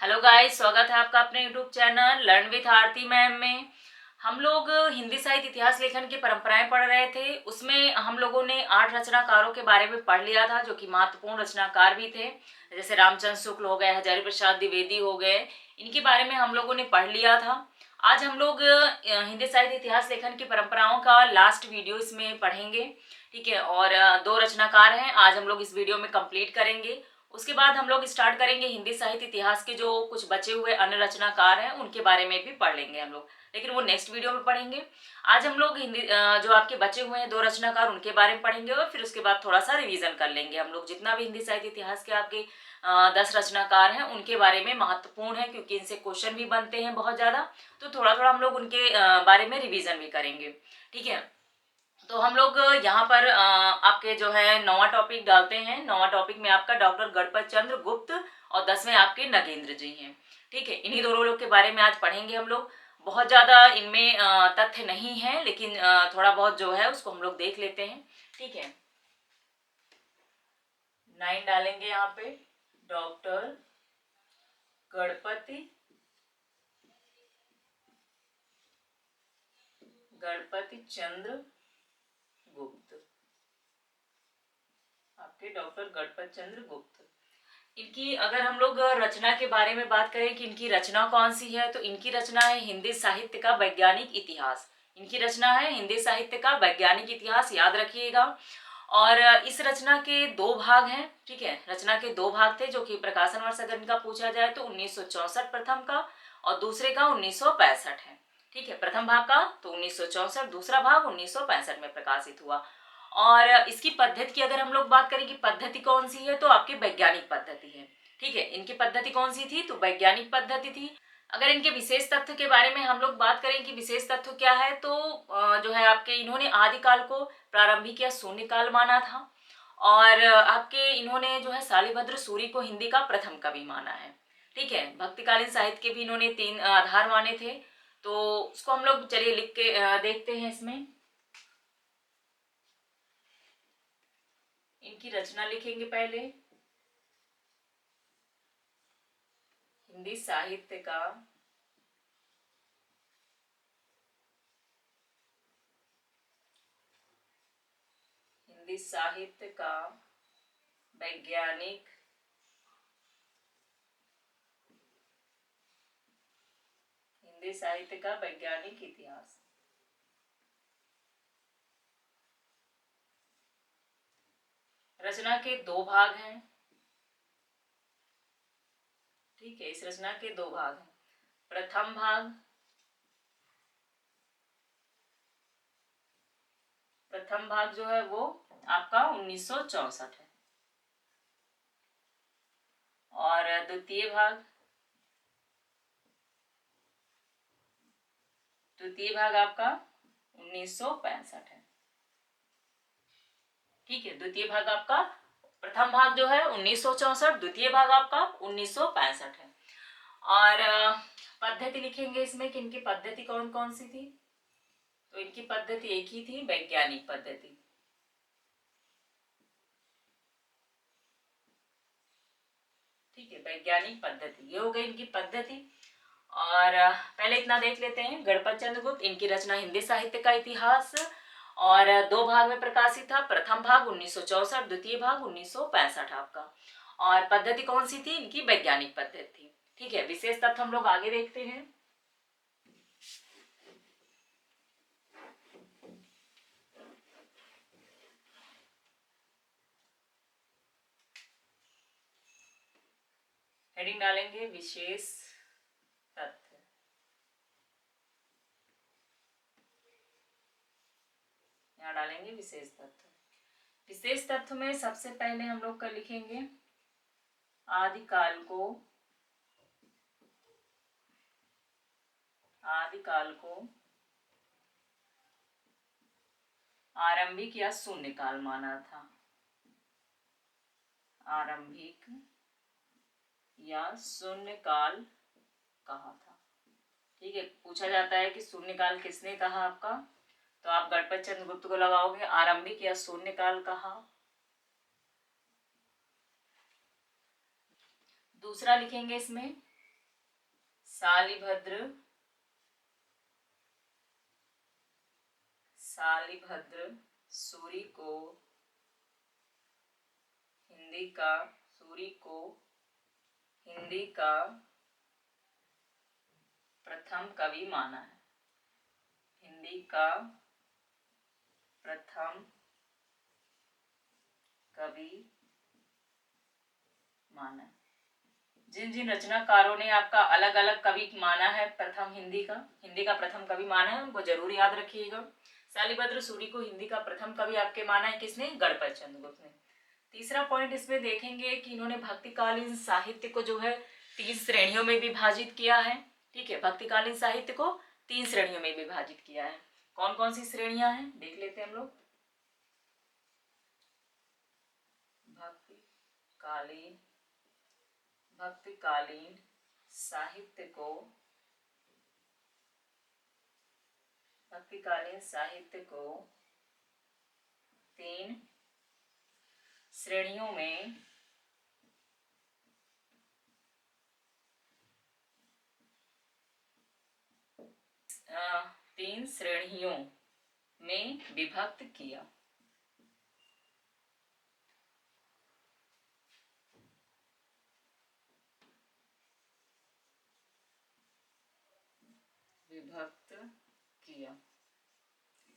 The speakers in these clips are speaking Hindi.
हेलो गाइस, स्वागत है आपका अपने YouTube channel learn with Aarti ma'am में। हम लोग हिंदी साहित्य इतिहास लेखन की परंपराएं पढ़ रहे थे। उसमें हम लोगों ने 8 रचनाकारों के बारे में पढ़ लिया था जो कि महत्वपूर्ण रचनाकार भी थे। जैसे रामचंद्र शुक्ल हो गए, हजारी प्रसाद द्विवेदी हो गए, इनके बारे में हम लोगों ने पढ़ लिया था। आज हम लोग हिंदी साहित्य इतिहास लेखन की परंपराओं का लास्ट वीडियो इसमें पढ़ेंगे। ठीक है, और 2 रचनाकार हैं, आज हम लोग इस वीडियो में कंप्लीट करेंगे। उसके बाद हम लोग स्टार्ट करेंगे हिंदी साहित्य इतिहास के जो कुछ बचे हुए अन्य रचनाकार हैं उनके बारे में भी पढ़ लेंगे हम लोग, लेकिन वो नेक्स्ट वीडियो में पढ़ेंगे। आज हम लोग हिंदी जो आपके बचे हुए हैं 2 रचनाकार उनके बारे में पढ़ेंगे और फिर उसके बाद थोड़ा सा रिवीजन कर लेंगे हम लोग। जितना भी हिंदी साहित्य इतिहास के आपके 10 रचनाकार हैं उनके बारे में महत्वपूर्ण है क्योंकि इनसे क्वेश्चन भी बनते हैं बहुत ज्यादा, तो थोड़ा थोड़ा हम लोग उनके बारे में रिवीजन भी करेंगे। ठीक है, तो हम लोग यहाँ पर आपके जो है 9वां टॉपिक डालते हैं। 9वां टॉपिक में आपका डॉक्टर गणपत चंद्र गुप्त और 10वें आपके नगेंद्र जी हैं। ठीक है, इन्हीं दोनों लोग के बारे में आज पढ़ेंगे हम लोग। बहुत ज्यादा इनमें तथ्य नहीं है, लेकिन थोड़ा बहुत जो है उसको हम लोग देख लेते हैं। ठीक है, 9 डालेंगे यहाँ पे। डॉक्टर गणपति चंद्र गुप्त, आपके डॉक्टर गणपत चंद्र गुप्त। इनकी अगर हम लोग रचना के बारे में बात करें कि इनकी रचना कौन सी है, तो इनकी रचना है हिंदी साहित्य का वैज्ञानिक इतिहास। इनकी रचना है हिंदी साहित्य का वैज्ञानिक इतिहास, याद रखिएगा। और इस रचना के 2 भाग हैं। ठीक है, रचना के 2 भाग थे जो कि प्रकाशन वर्ष अगर इनका पूछा जाए तो 1964 प्रथम का और दूसरे का 1965 है। ठीक है, प्रथम भाग का तो 1964, दूसरा भाग 1965 में प्रकाशित हुआ। और इसकी पद्धति की अगर हम लोग बात करें कि पद्धति कौन सी है, तो आपकी वैज्ञानिक पद्धति है। ठीक है, इनकी पद्धति कौन सी थी, तो वैज्ञानिक पद्धति थी। अगर इनके विशेष तथ्य के बारे में हम लोग बात करें कि विशेष तथ्य क्या है, तो जो है आपके इन्होंने आदिकाल को प्रारंभिक या शून्यकाल माना था। और आपके इन्होंने जो है शालिभद्र सूरी को हिंदी का प्रथम कवि माना है। ठीक है, भक्तिकालीन साहित्य के भी इन्होंने 3 आधार माने थे। तो उसको हम लोग चलिए लिख के देखते हैं। इसमें इनकी रचना लिखेंगे पहले। हिंदी साहित्य का वैज्ञानिक इतिहास। रचना के 2 भाग हैं। ठीक है, इस रचना के 2 भाग हैं। प्रथम भाग जो है वो आपका 1964 है और द्वितीय भाग आपका 1965 है। ठीक है, द्वितीय भाग आपका, प्रथम भाग जो है 1964, द्वितीय भाग आपका 1965 है। और पद्धति लिखेंगे इसमें कि इनकी पद्धति कौन कौन सी थी, तो इनकी पद्धति एक ही थी, वैज्ञानिक पद्धति। ठीक है, वैज्ञानिक पद्धति, ये हो गई इनकी पद्धति। और पहले इतना देख लेते हैं। गणपत चंद्र गुप्त, इनकी रचना हिंदी साहित्य का इतिहास और 2 भाग में प्रकाशित था। प्रथम भाग 1964, द्वितीय भाग 1965 आपका। और पद्धति कौन सी थी, इनकी वैज्ञानिक पद्धति थी। ठीक है, विशेष तथ्य हम लोग आगे देखते हैं। हेडिंग डालेंगे विशेष तथ्य। यहाँ डालेंगे विशेष तथ्य। विशेष तथ्य में सबसे पहले हम लोग कर लिखेंगे आदिकाल को आरंभिक या शून्यकाल माना था। आरंभिक या शून्यकाल कहा था। ठीक है, पूछा जाता है कि शून्यकाल किसने कहा आपका, तो आप गणपत चंद्र गुप्त को लगाओगे। आरंभिक या शून्यकाल कहा। दूसरा लिखेंगे इसमें शालिभद्र सूरी को हिंदी का प्रथम कवि माना है। हिंदी का प्रथम कवि माना है। जिन जिन रचनाकारों ने आपका अलग अलग कवि माना है, प्रथम हिंदी का प्रथम कवि माना है, उनको जरूर याद रखिएगा। शालिभद्र सूरी को हिंदी का प्रथम कवि आपके माना है किसने? गणपत चंद्रगुप्त ने। तीसरा पॉइंट इसमें देखेंगे कि इन्होंने भक्तिकालीन साहित्य को जो है 3 श्रेणियों में विभाजित किया है। ठीक है, भक्तिकालीन साहित्य को 3 श्रेणियों में विभाजित किया है। कौन कौन सी श्रेणियां हैं देख लेते हैं हम लोग। भक्तिकालीन साहित्य को 3 श्रेणियों में विभक्त किया।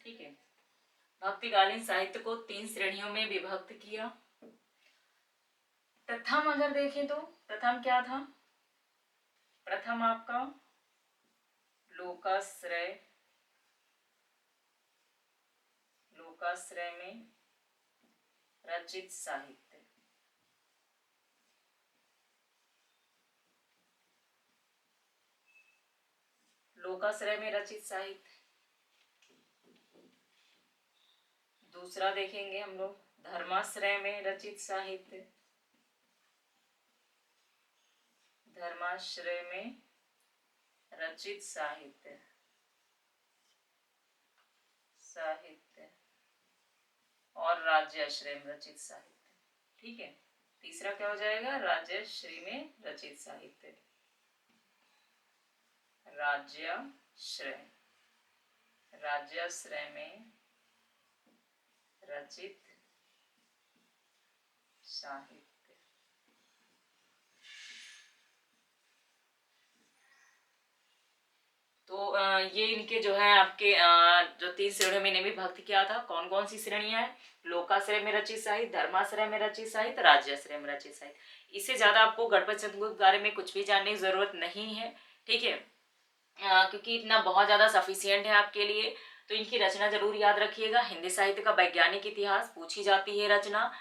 ठीक है, भक्तिकालीन साहित्य को 3 श्रेणियों में विभक्त किया। प्रथम अगर देखें तो प्रथम क्या था? प्रथम आपका लोकाश्रय में रचित साहित्य। लोकाश्रय में रचित साहित्य। दूसरा देखेंगे हम लोग धर्माश्रय में रचित साहित्य। धर्माश्रय में रचित साहित्य और राज्याश्रय में रचित साहित्य। ठीक है, तीसरा क्या हो जाएगा? राज्याश्रय में रचित साहित्य। राज्याश्रय में रचित साहित्य। तो ये इनके जो है आपके जो 3 श्रेणियों में विभक्त किया था। कौन कौन सी श्रेणियां हैं? लोकाश्रय में रचित साहित्य, धर्माश्रय में रचित साहित्य, राज्याश्रय में रचित साहित्य। इससे ज्यादा आपको गणपत चंद्रगुप्त के बारे में कुछ भी जानने की जरूरत नहीं है। ठीक है, क्योंकि इतना बहुत ज्यादा सफिशियंट है आपके लिए। तो इनकी रचना जरूर याद रखिएगा। हिंदी साहित्य का वैज्ञानिक इतिहास पूछी जाती है रचना।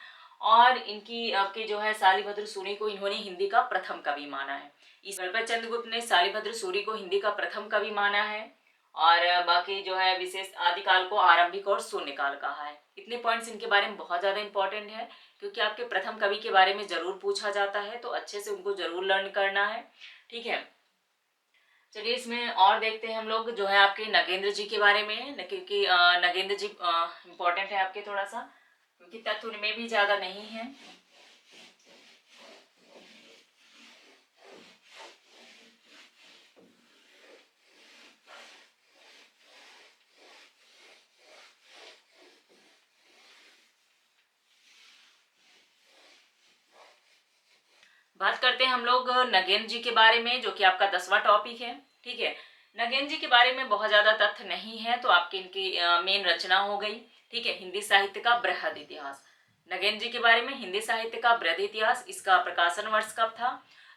और इनकी आपके जो है शालिभद्र सूरी को इन्होंने हिंदी का प्रथम कवि माना है। इस गणपत चंद्रगुप्त ने शालिभद्र सूरी को हिंदी का प्रथम कवि माना है। और बाकी जो है विशेष आदिकाल को आरंभिक और शून्यकाल कहा है। इतने पॉइंट्स इनके बारे में बहुत ज्यादा इंपॉर्टेंट है, क्योंकि आपके प्रथम कवि के बारे में जरूर पूछा जाता है, तो अच्छे से उनको जरूर लर्न करना है। ठीक है, चलिए इसमें और देखते हैं हम लोग जो है आपके नगेंद्र जी के बारे में, क्योंकि नगेंद्र जी इम्पोर्टेंट है आपके थोड़ा सा, क्योंकि तथ्य उनमें भी ज्यादा नहीं है। बात करते हैं हम लोग नगेंद्र जी के बारे में, जो कि आपका 10वां टॉपिक है। ठीक है, नगेंद्र जी के बारे में बहुत ज्यादा तथ्य नहीं है, तो आपकी इनकी मेन रचना हो गई। ठीक है, हिंदी साहित्य का बृहद इतिहास। नगेंद्र जी के बारे में हिंदी साहित्य का बृहद इतिहास, इसका प्रकाशन वर्ष कब था?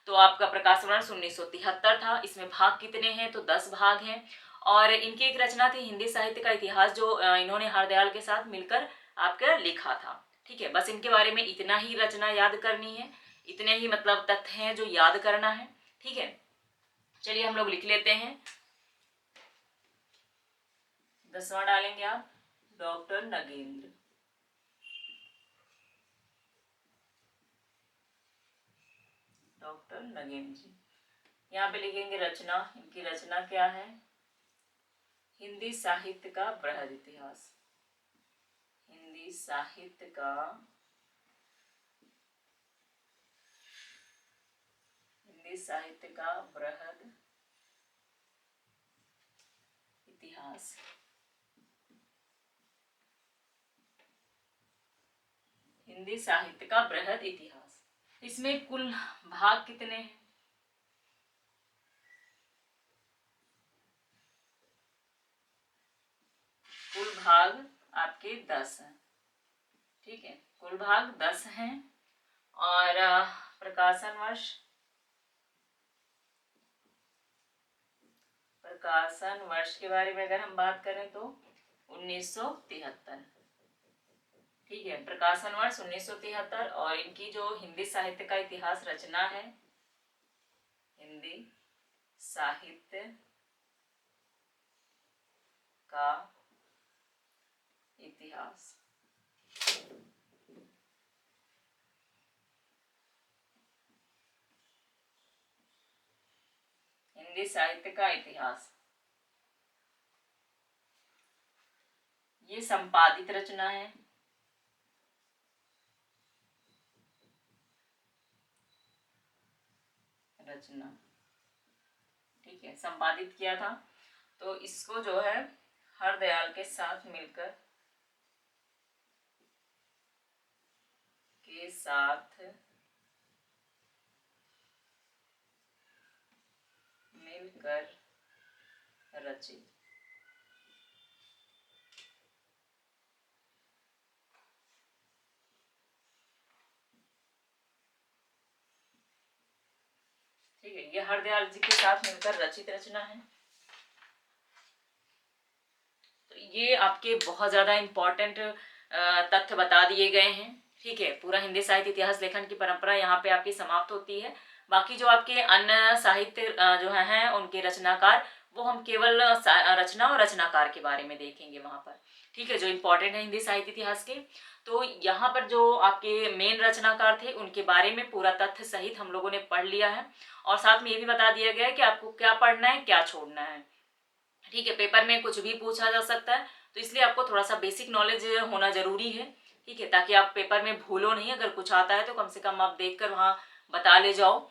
तो आपका प्रकाशन वर्ष 1973 था। इसमें भाग कितने हैं? तो 10 भाग हैं। और इनकी एक रचना थी हिंदी साहित्य का इतिहास, जो इन्होंने हरदयाल के साथ मिलकर आपका लिखा था। ठीक है, बस इनके बारे में इतना ही रचना याद करनी है, इतने ही मतलब तथ्य हैं जो याद करना है। ठीक है, चलिए हम लोग लिख लेते हैं। 10वां डालेंगे आप, डॉक्टर नगेंद्र। डॉक्टर नगेंद्र जी। यहाँ पे लिखेंगे रचना। इनकी रचना क्या है? हिंदी साहित्य का बृहद इतिहास। हिंदी साहित्य का बृहद इतिहास। हिंदी साहित्य का बृहद इतिहास। इसमें कुल भाग कितने हैं? कुल भाग आपके 10 हैं। ठीक है, कुल भाग 10 हैं। और प्रकाशन वर्ष के बारे में अगर हम बात करें तो 1973। ठीक है, प्रकाशन वर्ष 1973। और इनकी जो हिंदी साहित्य का इतिहास रचना है, हिंदी साहित्य का इतिहास। हिंदी साहित्य का इतिहास, ये संपादित रचना है। ठीक है, संपादित किया था। तो इसको जो है हरदयाल के साथ मिलकर रचित। ठीक है, ये हरदयाल जी के साथ मिलकर रचित रचना है। तो ये आपके बहुत ज्यादा इम्पोर्टेंट तथ्य बता दिए गए हैं। ठीक है, पूरा हिंदी साहित्य इतिहास लेखन की परंपरा यहाँ पे आपकी समाप्त होती है। बाकी जो आपके अन्य साहित्य जो हैं उनके रचनाकार, वो हम केवल रचना और रचनाकार के बारे में देखेंगे वहां पर। ठीक है, जो इम्पोर्टेंट है हिंदी साहित्य इतिहास के। तो यहाँ पर जो आपके मेन रचनाकार थे उनके बारे में पूरा तथ्य सहित हम लोगों ने पढ़ लिया है। और साथ में ये भी बता दिया गया है कि आपको क्या पढ़ना है, क्या छोड़ना है। ठीक है, पेपर में कुछ भी पूछा जा सकता है, तो इसलिए आपको थोड़ा सा बेसिक नॉलेज होना जरूरी है। ठीक है, ताकि आप पेपर में भूलो नहीं। अगर कुछ आता है तो कम से कम आप देखकर वहाँ बता ले जाओ।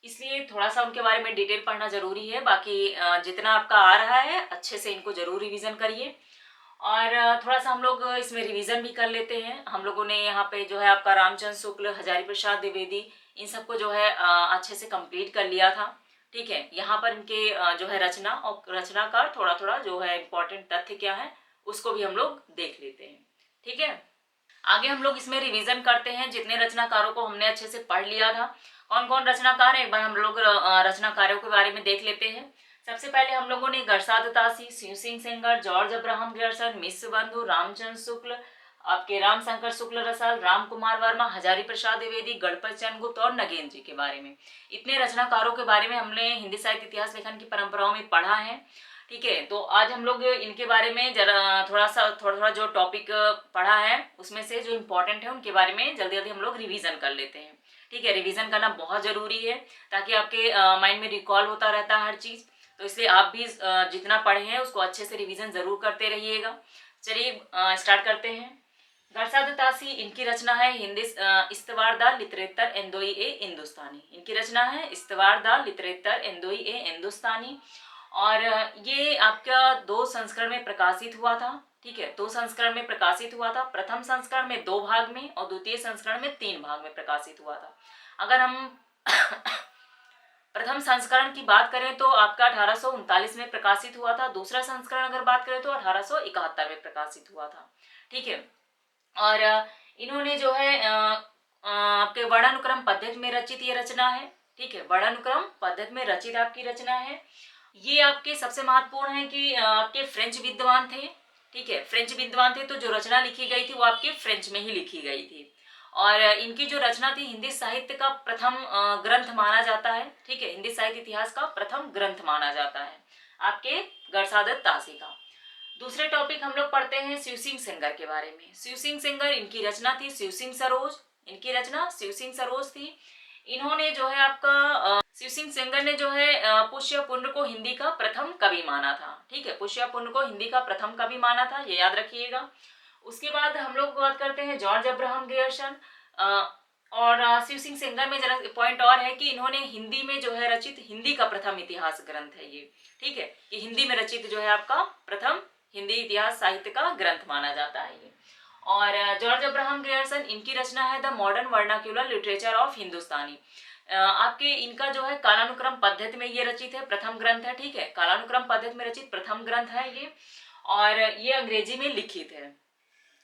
इसलिए थोड़ा सा उनके बारे में डिटेल पढ़ना जरूरी है। बाकी जितना आपका आ रहा है अच्छे से इनको जरूर रिवीजन करिए। और थोड़ा सा हम लोग इसमें रिवीजन भी कर लेते हैं। हम लोगों ने यहाँ पे जो है आपका रामचंद्र शुक्ल, हजारी प्रसाद द्विवेदी, इन सबको जो है अच्छे से कंप्लीट कर लिया था। ठीक है, यहाँ पर इनके जो है रचना और रचनाकार थोड़ा थोड़ा जो है इम्पोर्टेंट तथ्य क्या है उसको भी हम लोग देख लेते हैं। ठीक है, आगे हम लोग इसमें रिवीजन करते हैं। जितने रचनाकारों को हमने अच्छे से पढ़ लिया था, कौन कौन रचनाकार है, एक बार हम लोग रचनाकारों के बारे में देख लेते हैं। सबसे पहले हम लोगों ने गरसाद तासी, Shiv Singh Sengar, George Abraham Grierson, Mishra Bandhu, Ramchandra शुक्ल, आपके राम शंकर शुक्ल रसाल, राम कुमार वर्मा, हजारी प्रसाद द्विवेदी, गणपत चंद्र गुप्त और नगेंद्र जी के बारे में, इतने रचनाकारों के बारे में हमने हिंदी साहित्य इतिहास लेखन की परंपराओं में पढ़ा है। ठीक है, तो आज हम लोग इनके बारे में जरा थोड़ा जो टॉपिक पढ़ा है उसमें से जो इम्पोर्टेंट है उनके बारे में जल्दी जल्दी हम लोग रिवीजन कर लेते हैं। ठीक है, रिवीजन करना बहुत जरूरी है ताकि आपके माइंड में रिकॉल होता रहता है हर चीज। तो इसलिए आप भी जितना पढ़े हैं उसको अच्छे से रिवीजन जरूर करते रहिएगा। चलिए स्टार्ट करते हैं। गरसाद तासी, इनकी रचना है हिंदी इस्तवार दा लिटरेतर एंदोई ए हिंदुस्तानी। इनकी रचना है इस्तवार दा लिटरेतर एंदोई ए हिंदुस्तानी। और ये आपका 2 संस्करण में प्रकाशित हुआ था। ठीक है, 2 संस्करण में प्रकाशित हुआ था। प्रथम संस्करण में 2 भाग में और द्वितीय संस्करण में 3 भाग में प्रकाशित हुआ था। अगर हम प्रथम संस्करण की बात करें तो आपका 1839 में प्रकाशित हुआ था। दूसरा संस्करण अगर बात करें तो 1871 में प्रकाशित हुआ था। ठीक है, और इन्होंने जो है आपके वर्णानुक्रम पद्धति में रचित ये रचना है। ठीक है, वर्णानुक्रम पद्धति में रचित आपकी रचना है। ये आपके सबसे महत्वपूर्ण है कि आपके फ्रेंच विद्वान थे। ठीक है, फ्रेंच विद्वान थे, तो जो रचना लिखी गई थी वो आपके फ्रेंच में ही लिखी गई थी। और इनकी जो रचना थी हिंदी साहित्य का प्रथम ग्रंथ माना जाता है। ठीक है, हिंदी साहित्य इतिहास का प्रथम ग्रंथ माना जाता है आपके गरसाद तासी का। दूसरे टॉपिक हम लोग पढ़ते हैं शिव सिंह सेंगर के बारे में। शिव सिंह सेंगर, इनकी रचना थी शिव सिंह सरोज। इनकी रचना शिव सिंह सरोज थी। इन्होंने जो है आपका शिव सिंह सेंगर ने जो है पुष्य पुण्य को हिंदी का प्रथम कवि माना था। ठीक है, पुष्य पुण्य को हिंदी का प्रथम कवि माना था, ये याद रखिएगा। उसके बाद हम लोग बात करते हैं जॉर्ज अब्राहम ग्रियर्सन। और शिव सिंह सेंगर में जरा पॉइंट और है कि इन्होंने हिंदी में जो है रचित हिंदी का प्रथम इतिहास ग्रंथ है ये, ठीक है, कि हिंदी में रचित जो है आपका प्रथम हिंदी इतिहास साहित्य का ग्रंथ माना जाता है ये। और जॉर्ज अब्राहम ग्रियर्सन, इनकी रचना है the modern vernacular literature of Hindustani. आपके इनका जो है कालानुक्रम पद्धति में ये रचित है, प्रथम ग्रंथ है, ठीक है, कालानुक्रम पद्धति में रचित प्रथम ग्रंथ है ये, और ये अंग्रेजी में लिखित है,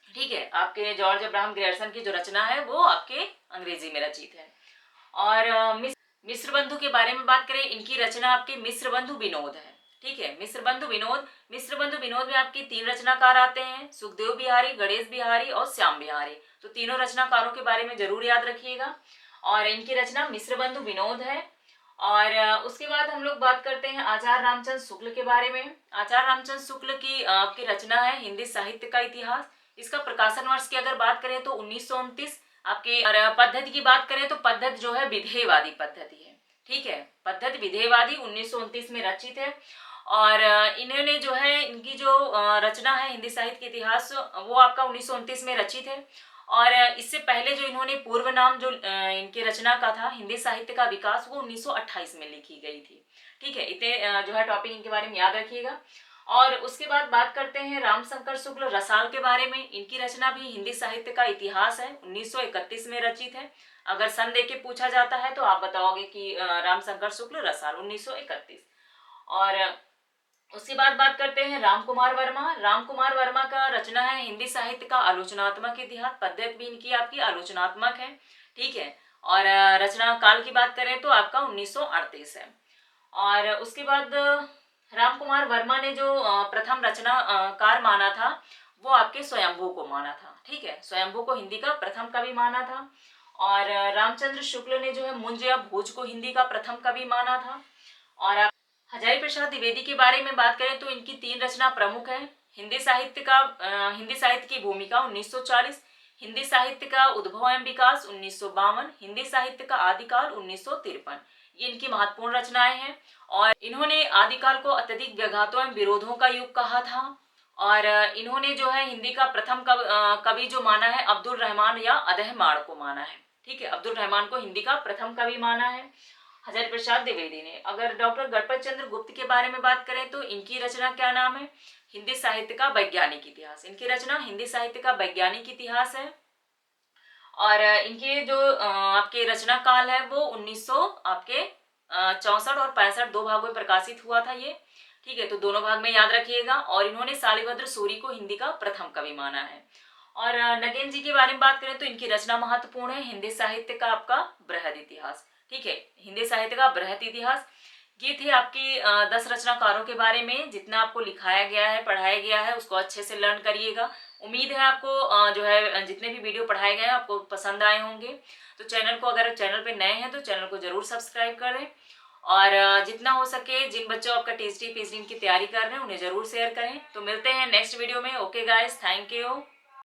ठीक है। आपके जॉर्ज अब्राहम ग्रियर्सन की जो रचना है वो आपके अंग्रेजी में रचित है। और मिस्र बंधु के बारे में बात करें, इनकी रचना आपके मिस्र बंधु विनोद है, ठीक है, मिस्र बंधु विनोद। मिस्र बंधु विनोद में आपके 3 रचनाकार आते हैं, सुखदेव बिहारी, गणेश बिहारी और श्याम बिहारी। तो तीनों रचनाकारों के बारे में जरूर याद रखिएगा। और इनकी रचना मिस्र बंधु विनोद है। और उसके बाद हम लोग बात करते हैं आचार्य रामचंद्र शुक्ल के बारे में। आचार्य रामचंद्र शुक्ल की आपकी रचना है हिंदी साहित्य का इतिहास। इसका प्रकाशन वर्ष की अगर बात करें तो 1929। आपके पद्धति की बात करें तो पद्धति जो है विधेयवादी पद्धति है, ठीक है, पद्धति विधेयवादी 1929 में रचित है। और इन्होंने जो है इनकी जो रचना है हिंदी साहित्य के इतिहास वो आपका 1929 में रचित है। और इससे पहले जो इन्होंने पूर्व नाम जो इनके रचना का था हिंदी साहित्य का विकास, वो 1928 में लिखी गई थी, ठीक है। इतने जो है टॉपिक इनके बारे में याद रखिएगा। और उसके बाद बात करते हैं रामशंकर शुक्ल रसाल के बारे में। इनकी रचना भी हिंदी साहित्य का इतिहास है, 1931 में रचित है। अगर सन दे के पूछा जाता है तो आप बताओगे कि रामशंकर शुक्ल रसाल 1931। और उसके बाद बात करते हैं राम कुमार वर्मा। राम कुमार वर्मा का रचना है हिंदी साहित्य का आलोचनात्मक इतिहास। पद्धति भी इनकी आपकी आलोचनात्मक है, ठीक है। और रचना काल की बात करें तो आपका 1938 है। और उसके बाद राम कुमार वर्मा ने जो प्रथम रचनाकार माना था वो आपके स्वयंभू को माना था, ठीक है, स्वयंभू को हिंदी का प्रथम कवि माना था। और रामचंद्र शुक्ल ने जो है मुंज या भोज को हिंदी का प्रथम कवि माना था। और आप हजारी प्रसाद द्विवेदी के बारे में बात करें तो इनकी 3 रचना प्रमुख है। हिंदी साहित्य की भूमिका 1940, हिंदी साहित्य का उद्भव एवं विकास 1952, हिंदी साहित्य का आदिकाल 1953। ये इनकी महत्वपूर्ण रचनाएं हैं। और इन्होंने आदिकाल को अत्यधिक व्याघातों एवं विरोधों का युग कहा था। और इन्होंने जो है हिंदी का प्रथम कवि जो माना है अब्दुल रहमान या अदहमाण को माना है, ठीक है, अब्दुल रहमान को हिंदी का प्रथम कवि माना है हजारी प्रसाद द्विवेदी ने। अगर डॉक्टर गणपत चंद्र गुप्त के बारे में बात करें तो इनकी रचना क्या नाम है, हिंदी साहित्य का वैज्ञानिक इतिहास। इनकी रचना हिंदी साहित्य का वैज्ञानिक इतिहास है। और इनके जो आपके रचना काल है वो 1900 आपके 64 और 65 2 भागों में प्रकाशित हुआ था ये, ठीक है, तो दोनों भाग में याद रखिएगा। और इन्होंने शालिभद्र सूरी को हिंदी का प्रथम कवि माना है। और नगेन जी के बारे में बात करें तो इनकी रचना महत्वपूर्ण है हिंदी साहित्य का आपका बृहद इतिहास, ठीक है, हिंदी साहित्य का बृहद इतिहास। ये थे आपकी 10 रचनाकारों के बारे में। जितना आपको लिखाया गया है पढ़ाया गया है उसको अच्छे से लर्न करिएगा। उम्मीद है आपको जो है जितने भी वीडियो पढ़ाए गए हैं आपको पसंद आए होंगे। तो चैनल को, अगर चैनल पे नए हैं तो चैनल को जरूर सब्सक्राइब कर दें। और जितना हो सके जिन बच्चों आपका टीएसटी पीएचडी की तैयारी कर रहे हैं उन्हें जरूर शेयर करें। तो मिलते हैं नेक्स्ट वीडियो में। Okay guys, thank you.